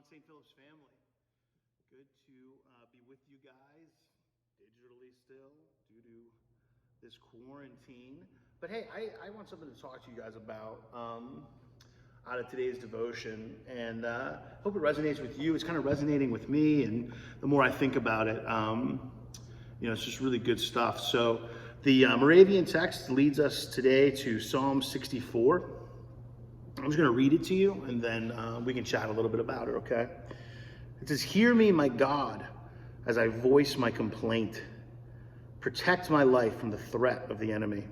on, St. Philip's family. Good to be with you guys digitally still due to this quarantine. But hey, I want something to talk to you guys about out of today's devotion, and hope it resonates with you. It's kind of resonating with me, and the more I think about it, it's just really good stuff. So the Moravian text leads us today to Psalm 64. I'm just going to read it to you, and then we can chat a little bit about it, okay? It says, "Hear me, my God, as I voice my complaint. Protect my life from the threat of the enemy.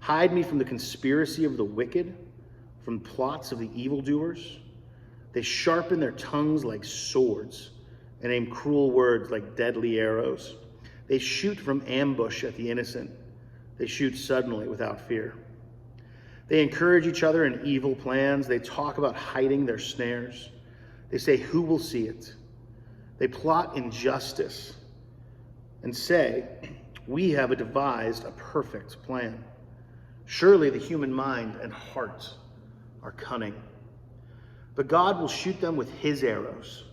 Hide me from the conspiracy of the wicked, from plots of the evildoers. They sharpen their tongues like swords and aim cruel words like deadly arrows. They shoot from ambush at the innocent. They shoot suddenly without fear. They encourage each other in evil plans. They talk about hiding their snares. They say, 'Who will see it?' They plot injustice and say, 'We have devised a perfect plan.' Surely the human mind and heart are cunning. But God will shoot them with his arrows.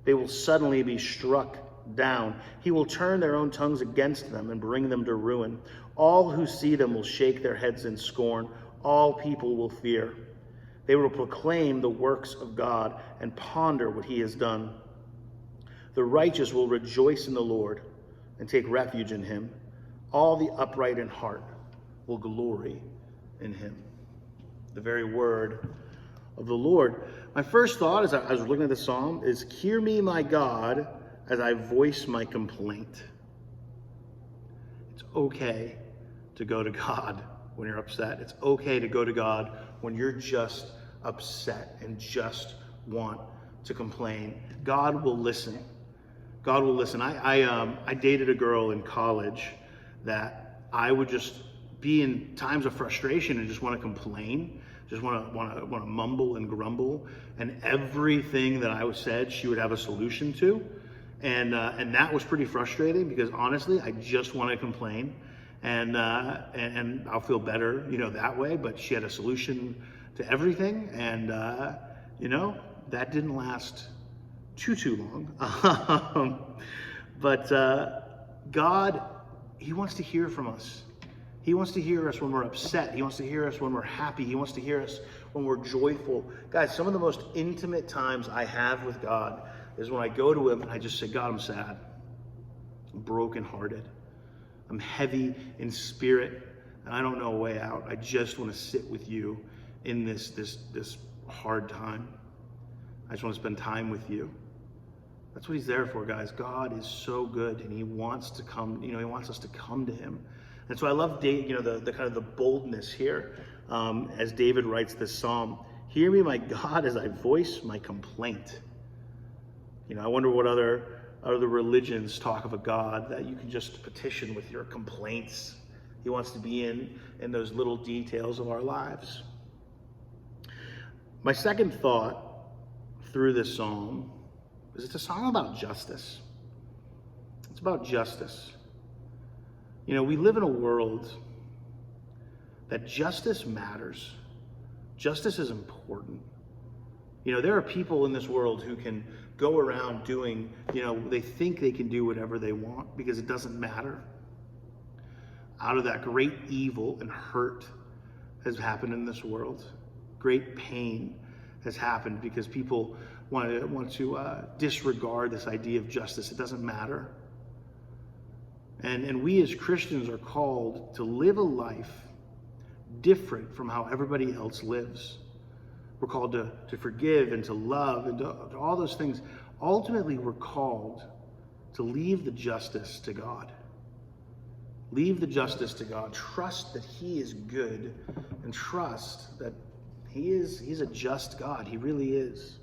They will suddenly be struck down. He will turn their own tongues against them and bring them to ruin. All who see them will shake their heads in scorn. All people will fear. They will proclaim the works of God and ponder what he has done. The righteous will rejoice in the Lord and take refuge in him. All the upright in heart will glory in him." The very word of the Lord. My first thought as I was looking at the psalm is, "Hear me, my God, as I voice my complaint." It's okay to go to God when you're upset. It's okay to go to God when you're just upset and just want to complain. God will listen. God will listen. I dated a girl in college that I would just be in times of frustration and just want to complain, just want to mumble and grumble, and everything that I said she would have a solution to, and that was pretty frustrating because honestly I just want to complain, and I'll feel better that way. But she had a solution to everything, and that didn't last too long. But God, he wants to hear from us. He wants to hear us when we're upset. He wants to hear us when we're happy. He wants to hear us when we're joyful. Guys, some of the most intimate times I have with God is when I go to him and I just say, "God, I'm sad. I'm brokenhearted. I'm heavy in spirit, and I don't know a way out. I just want to sit with you in this hard time. I just want to spend time with you." That's what he's there for, guys. God is so good, and he wants to come. He wants us to come to him. And so I love the kind of the boldness here as David writes this psalm. "Hear me, my God, as I voice my complaint." I wonder what other religions talk of a God that you can just petition with your complaints. He wants to be in those little details of our lives. My second thought through this psalm is it's a song about justice. It's about justice. We live in a world that justice matters. Justice is important. There are people in this world who can go around doing, they think they can do whatever they want because it doesn't matter. Out of that, great evil and hurt has happened in this world. Great pain has happened because people want to disregard this idea of justice. It doesn't matter. And we as Christians are called to live a life different from how everybody else lives. We're called to forgive and to love and to all those things. Ultimately, we're called to leave the justice to God. Leave the justice to God. Trust that he is good, and trust that he's a just God. He really is.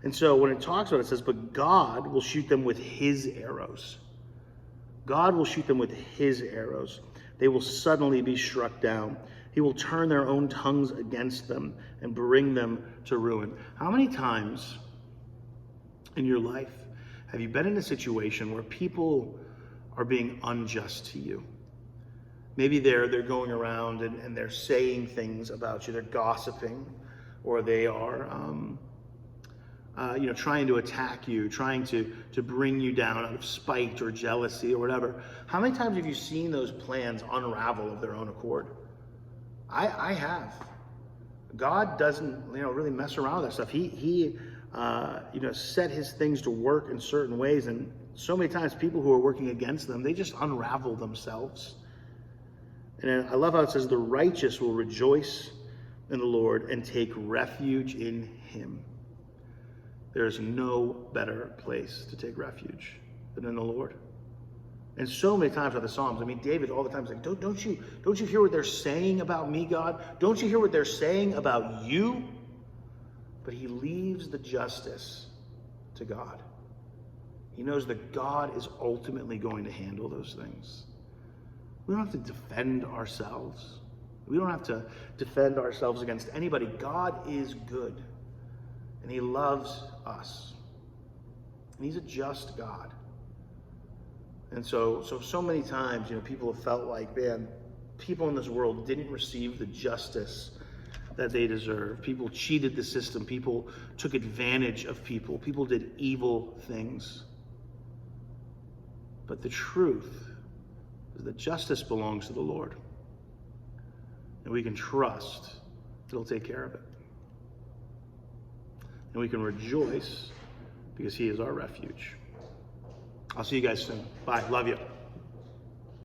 And so when it talks about it, it says, "But God will shoot them with his arrows." God will shoot them with his arrows. They will suddenly be struck down. He will turn their own tongues against them and bring them to ruin. How many times in your life have you been in a situation where people are being unjust to you? Maybe they're going around and they're saying things about you. They're gossiping, or they are trying to attack you, trying to bring you down out of spite or jealousy or whatever. How many times have you seen those plans unravel of their own accord? I have. God doesn't, really mess around with that stuff. He set his things to work in certain ways, and so many times people who are working against them, they just unravel themselves. And I love how it says, the righteous will rejoice in the Lord and take refuge in him. There's no better place to take refuge than in the Lord. And so many times in the Psalms, David all the time is like, don't you hear what they're saying about me, God? Don't you hear what they're saying about you? But he leaves the justice to God. He knows that God is ultimately going to handle those things. We don't have to defend ourselves. We don't have to defend ourselves against anybody. God is good, and he loves us. And he's a just God. And so many times, people have felt like, man, people in this world didn't receive the justice that they deserve. People cheated the system. People took advantage of people. People did evil things. But the truth is that justice belongs to the Lord. And we can trust that he'll take care of it. And we can rejoice because he is our refuge. I'll see you guys soon. Bye. Love you.